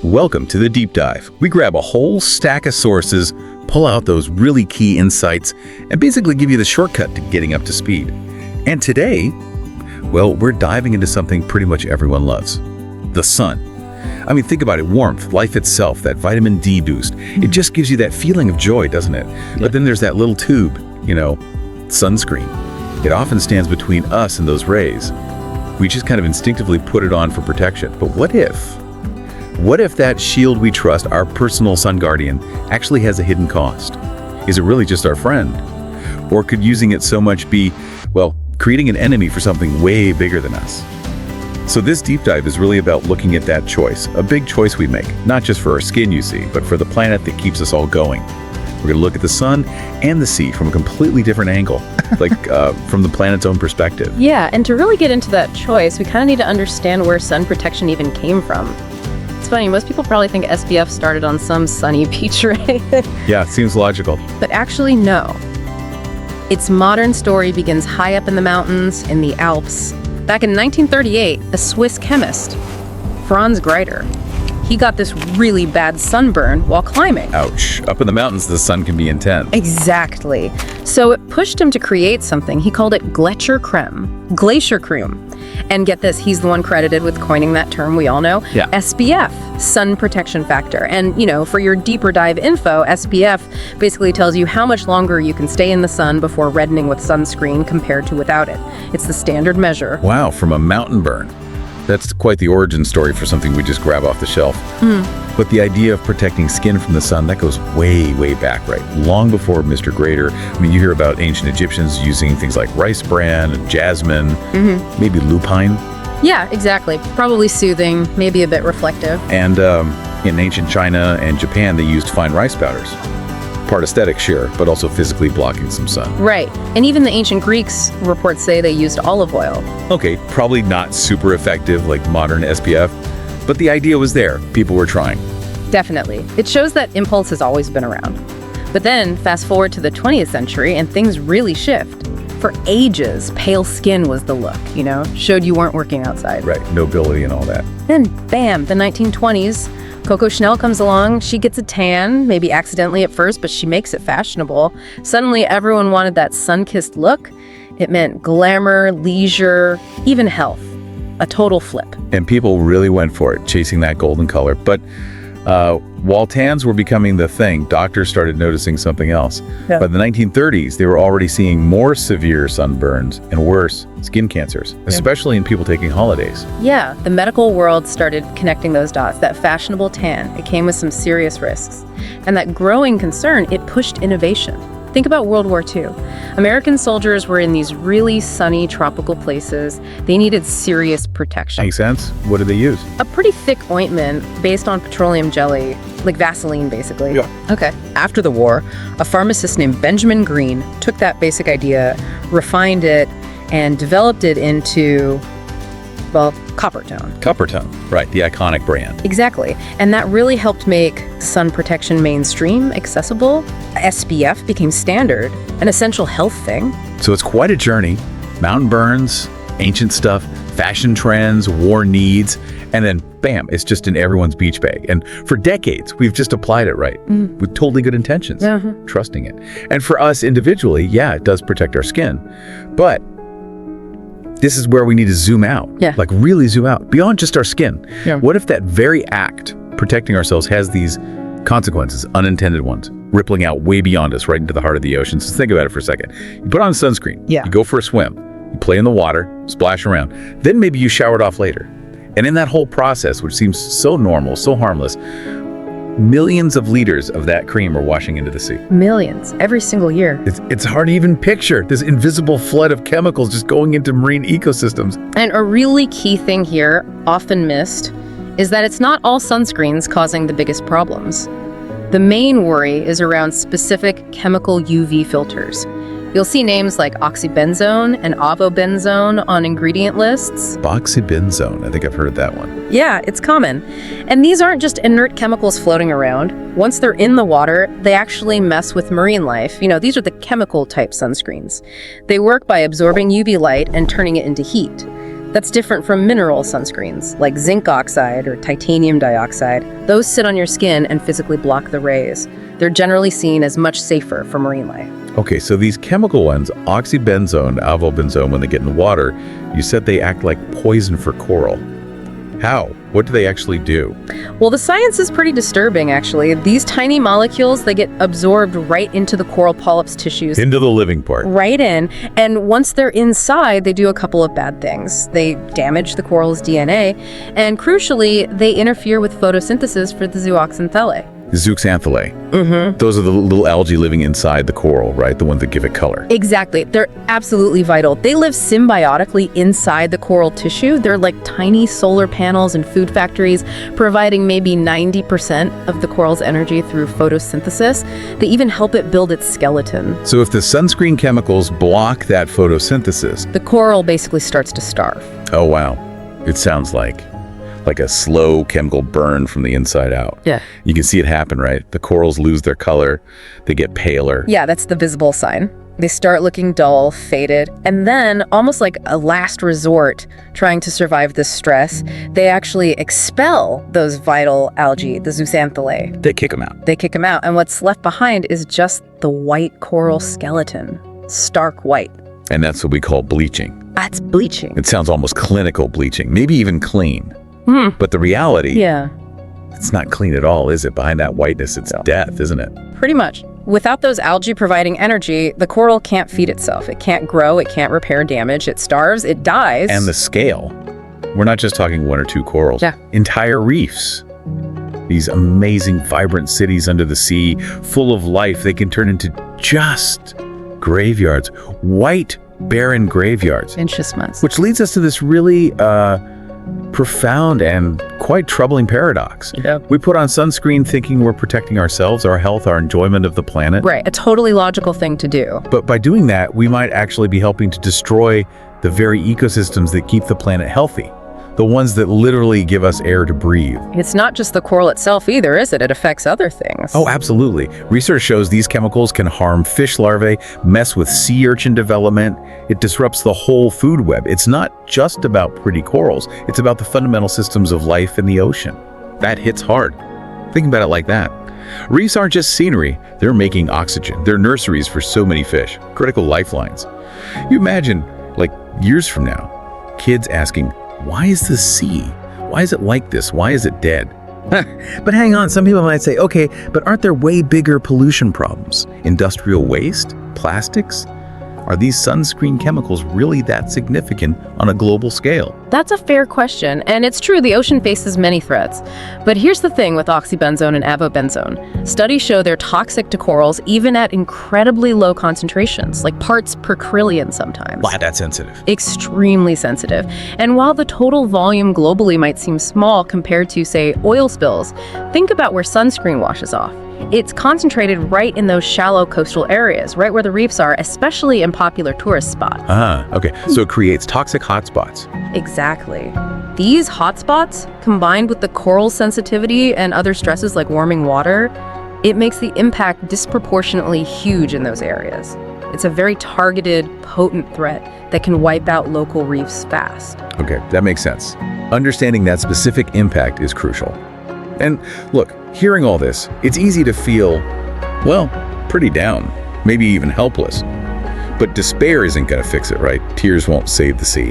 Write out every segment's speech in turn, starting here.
Welcome to the Deep Dive. We grab a whole stack of sources, pull out those really key insights, and basically give you the shortcut to getting up to speed. And today, well, we're diving into something pretty much everyone loves: the sun. I mean, think about it. Warmth, life itself, that vitamin D boost. It just gives you that feeling of joy, doesn't it? Yeah. But then there's that little tube, sunscreen. It often stands between us and those rays. We just kind of instinctively put it on for protection. But what if that shield we trust, our personal sun guardian, actually has a hidden cost? Is it really just our friend? Or could using it so much be, well, creating an enemy for something way bigger than us? So this deep dive is really about looking at that choice, a big choice we make, not just for our skin, you see, but for the planet that keeps us all going. We're going to look at the sun and the sea from a completely different angle, from the planet's own perspective. Yeah, and to really get into that choice, we kind of need to understand where sun protection even came from. It's funny, most people probably think SPF started on some sunny beach, right? Yeah, it seems logical. But actually, no. Its modern story begins high up in the mountains, in the Alps. Back in 1938, a Swiss chemist, Franz Greiter, he got this really bad sunburn while climbing. Ouch. Up in the mountains, the sun can be intense. Exactly. So it pushed him to create something. He called it Glacier Creme. And get this, he's the one credited with coining that term we all know. Yeah. SPF, sun protection factor. And, for your deeper dive info, SPF basically tells you how much longer you can stay in the sun before reddening with sunscreen compared to without it. It's the standard measure. Wow, from a mountain burn. That's quite the origin story for something we just grab off the shelf. But the idea of protecting skin from the sun, that goes way, way back, right? Long before Mr. Greiter. I mean, you hear about ancient Egyptians using things like rice bran and jasmine, maybe lupine. Yeah, exactly. Probably soothing, maybe a bit reflective. And in ancient China and Japan, they used fine rice powders. Part aesthetic, sure, but also physically blocking some sun. Right. And even the ancient Greeks, reports say they used olive oil. Okay, probably not super effective like modern SPF, but the idea was there. People were trying. Definitely. It shows that impulse has always been around. But then, fast forward to the 20th century, and things really shift. For ages, pale skin was the look, showed you weren't working outside. Right, nobility and all that. Then, bam, the 1920s, Coco Chanel comes along, she gets a tan, maybe accidentally at first, but she makes it fashionable. Suddenly, everyone wanted that sun-kissed look. It meant glamour, leisure, even health. A total flip. And people really went for it, chasing that golden color. But while tans were becoming the thing, doctors started noticing something else. Yeah. By the 1930s, they were already seeing more severe sunburns and worse skin cancers, especially in people taking holidays. Yeah, the medical world started connecting those dots. That fashionable tan, it came with some serious risks. And that growing concern, it pushed innovation. Think about World War II. American soldiers were in these really sunny tropical places. They needed serious protection. Makes sense. What did they use? A pretty thick ointment based on petroleum jelly, like Vaseline, basically. Yeah. Okay. After the war, a pharmacist named Benjamin Green took that basic idea, refined it, and developed it into, Coppertone. Coppertone, right, the iconic brand. Exactly. And that really helped make sun protection mainstream, accessible. SPF became standard, an essential health thing. So it's quite a journey. Mountain burns, ancient stuff, fashion trends, war needs, and then bam, it's just in everyone's beach bag. And for decades, we've just applied it right, with totally good intentions, trusting it. And for us individually, yeah, it does protect our skin. But this is where we need to zoom out, like really zoom out, beyond just our skin. Yeah. What if that very act, protecting ourselves, has these consequences, unintended ones, rippling out way beyond us, right into the heart of the ocean? So think about it for a second. You put on sunscreen, you go for a swim, you play in the water, splash around, then maybe you showered off later. And in that whole process, which seems so normal, so harmless, millions of liters of that cream are washing into the sea. Millions, every single year. It's hard to even picture this invisible flood of chemicals just going into marine ecosystems. And a really key thing here, often missed, is that it's not all sunscreens causing the biggest problems. The main worry is around specific chemical UV filters. You'll see names like oxybenzone and avobenzone on ingredient lists. Oxybenzone, I think I've heard of that one. Yeah, it's common. And these aren't just inert chemicals floating around. Once they're in the water, they actually mess with marine life. These are the chemical type sunscreens. They work by absorbing UV light and turning it into heat. That's different from mineral sunscreens, like zinc oxide or titanium dioxide. Those sit on your skin and physically block the rays. They're generally seen as much safer for marine life. Okay, so these chemical ones, oxybenzone, avobenzone, when they get in water, you said they act like poison for coral. How? What do they actually do? Well, the science is pretty disturbing, actually. These tiny molecules, they get absorbed right into the coral polyps tissues. Into the living part. Right in. And once they're inside, they do a couple of bad things. They damage the coral's DNA, and crucially, they interfere with photosynthesis for the zooxanthellae. Zooxanthellae. Those are the little algae living inside the coral, right? The ones that give it color. Exactly. They're absolutely vital. They live symbiotically inside the coral tissue. They're like tiny solar panels and food factories, providing maybe 90% of the coral's energy through photosynthesis. They even help it build its skeleton. So if the sunscreen chemicals block that photosynthesis, The coral basically starts to starve. oh wow, it sounds like a slow chemical burn from the inside out. Yeah. You can see it happen, right? The corals lose their color, they get paler. Yeah, that's the visible sign. They start looking dull, faded, and then, almost like a last resort, trying to survive this stress, they actually expel those vital algae, the zooxanthellae. They kick them out. They kick them out, and what's left behind is just the white coral skeleton. Stark white. And that's what we call bleaching. That's bleaching. It sounds almost clinical bleaching, maybe even clean. But the reality, Yeah, it's not clean at all, is it? Behind that whiteness, it's death, isn't it? pretty much. Without those algae providing energy, the coral can't feed itself. It can't grow, it can't repair damage, it starves, it dies. And the scale. We're not just talking one or two corals. Yeah. Entire reefs. These amazing, vibrant cities under the sea, full of life, they can turn into just graveyards. White, barren graveyards. Enchistments. Which leads us to this really profound and quite troubling paradox. Yeah. We put on sunscreen thinking we're protecting ourselves, our health, our enjoyment of the planet. Right, a totally logical thing to do. But by doing that, we might actually be helping to destroy the very ecosystems that keep the planet healthy. The ones that literally give us air to breathe. It's not just the coral itself either, is it? It affects other things. Oh, absolutely. Research shows these chemicals can harm fish larvae, mess with sea urchin development. It disrupts the whole food web. It's not just about pretty corals. It's about the fundamental systems of life in the ocean. That hits hard. Think about it like that. Reefs aren't just scenery. They're making oxygen. They're nurseries for so many fish, critical lifelines. You imagine, like years from now, kids asking, why is the sea? Why is it like this? Why is it dead? But hang on, some people might say, okay, but aren't there way bigger pollution problems? Industrial waste? Plastics? Are these sunscreen chemicals really that significant on a global scale? That's a fair question, and it's true the ocean faces many threats. But here's the thing with oxybenzone and avobenzone. Studies show they're toxic to corals even at incredibly low concentrations, like parts per trillion sometimes. Why that sensitive? Extremely sensitive. And while the total volume globally might seem small compared to, say, oil spills, think about where sunscreen washes off. It's concentrated right in those shallow coastal areas, right where the reefs are, especially in popular tourist spots. Okay. So it creates toxic hotspots. Exactly. These hotspots, combined with the coral sensitivity and other stresses like warming water, it makes the impact disproportionately huge in those areas. It's a very targeted, potent threat that can wipe out local reefs fast. Okay, that makes sense. Understanding that specific impact is crucial. And look, hearing all this, it's easy to feel, well, pretty down, maybe even helpless. But despair isn't going to fix it, right? Tears won't save the sea.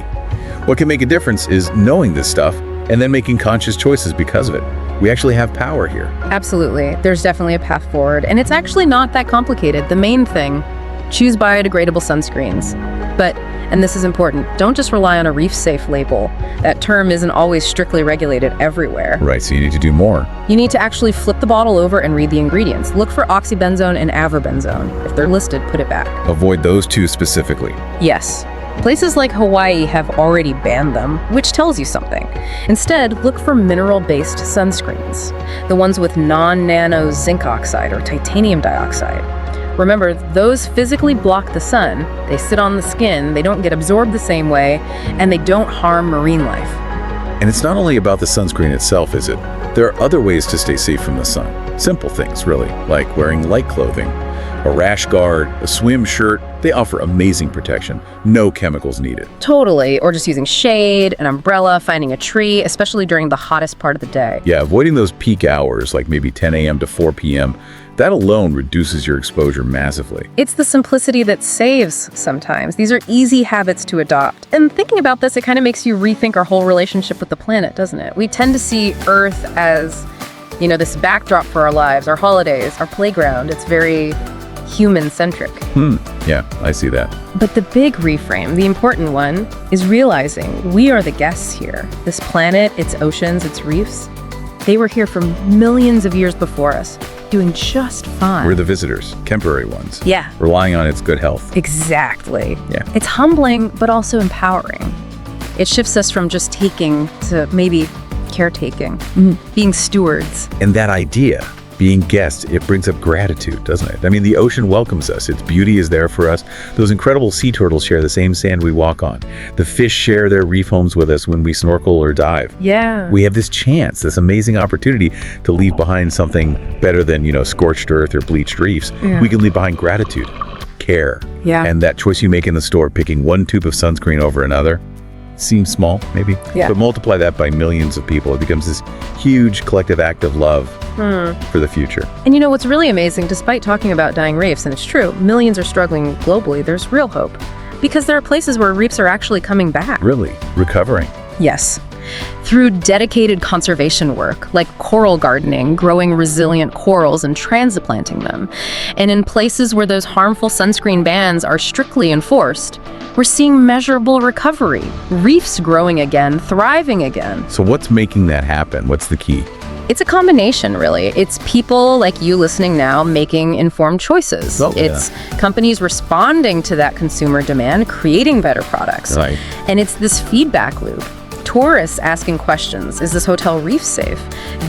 What can make a difference is knowing this stuff and then making conscious choices because of it. We actually have power here. Absolutely. There's definitely a path forward, and it's actually not that complicated. The main thing, choose biodegradable sunscreens. But, and this is important, don't just rely on a reef-safe label. That term isn't always strictly regulated everywhere. Right, so you need to do more. You need to actually flip the bottle over and read the ingredients. Look for oxybenzone and avobenzone. If they're listed, put it back. Avoid those two specifically. Yes. Places like Hawaii have already banned them, which tells you something. Instead, look for mineral-based sunscreens, the ones with non-nano zinc oxide or titanium dioxide. Remember, those physically block the sun, they sit on the skin, they don't get absorbed the same way, and they don't harm marine life. And it's not only about the sunscreen itself, is it? There are other ways to stay safe from the sun. Simple things, really, like wearing light clothing, A rash guard, a swim shirt, they offer amazing protection. No chemicals needed. Totally. Or just using shade, an umbrella, finding a tree, especially during the hottest part of the day. Yeah, avoiding those peak hours, like maybe 10 a.m. to 4 p.m., that alone reduces your exposure massively. It's the simplicity that saves sometimes. These are easy habits to adopt. And thinking about this, it kind of makes you rethink our whole relationship with the planet, doesn't it? We tend to see Earth as, this backdrop for our lives, our holidays, our playground. It's very human-centric. Yeah, I see that. But the big reframe, the important one, is realizing we are the guests here. This planet, its oceans, its reefs, they were here for millions of years before us, doing just fine. We're the visitors, temporary ones. Yeah. Relying on its good health. Exactly. Yeah. It's humbling, but also empowering. It shifts us from just taking to maybe caretaking, being stewards. And that idea, being guests, it brings up gratitude, doesn't it? I mean, the ocean welcomes us. Its beauty is there for us. Those incredible sea turtles share the same sand we walk on. The fish share their reef homes with us when we snorkel or dive. Yeah. We have this chance, this amazing opportunity to leave behind something better than, scorched earth or bleached reefs. Yeah. We can leave behind gratitude, care. Yeah. And that choice you make in the store, picking one tube of sunscreen over another, seems small, maybe. Yeah. But multiply that by millions of people. It becomes this huge collective act of love for the future. And what's really amazing, despite talking about dying reefs, and it's true, millions are struggling globally, there's real hope. Because there are places where reefs are actually coming back. Really? Recovering? Yes. Through dedicated conservation work, like coral gardening, growing resilient corals and transplanting them. And in places where those harmful sunscreen bans are strictly enforced, we're seeing measurable recovery. Reefs growing again, thriving again. So what's making that happen? What's the key? It's a combination, really. It's people like you listening now making informed choices. Oh, yeah. It's companies responding to that consumer demand, creating better products. Right. And it's this feedback loop. Tourists asking questions. Is this hotel reef safe?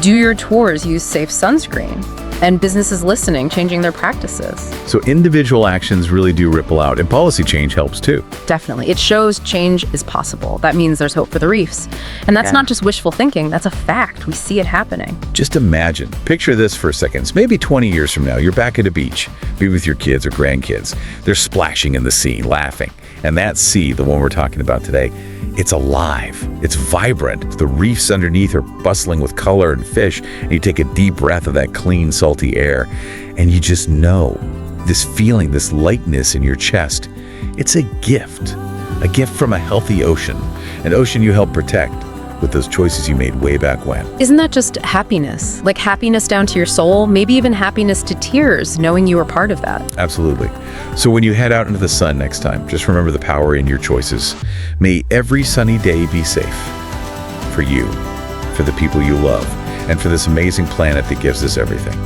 Do your tours use safe sunscreen? And businesses listening, changing their practices. So individual actions really do ripple out, and policy change helps too. Definitely. It shows change is possible. That means there's hope for the reefs. And that's not just wishful thinking, that's a fact. We see it happening. Just imagine, picture this for a second. Maybe 20 years from now, you're back at a beach, maybe with your kids or grandkids. They're splashing in the sea, laughing. And that sea, the one we're talking about today, it's alive, it's vibrant. The reefs underneath are bustling with color and fish, and you take a deep breath of that clean, salty air, and you just know this feeling, this lightness in your chest. It's a gift from a healthy ocean, an ocean you help protect with those choices you made way back when. Isn't that just happiness? Like happiness down to your soul, maybe even happiness to tears, knowing you were part of that. Absolutely. So when you head out into the sun next time, just remember the power in your choices. May every sunny day be safe for you, for the people you love, and for this amazing planet that gives us everything.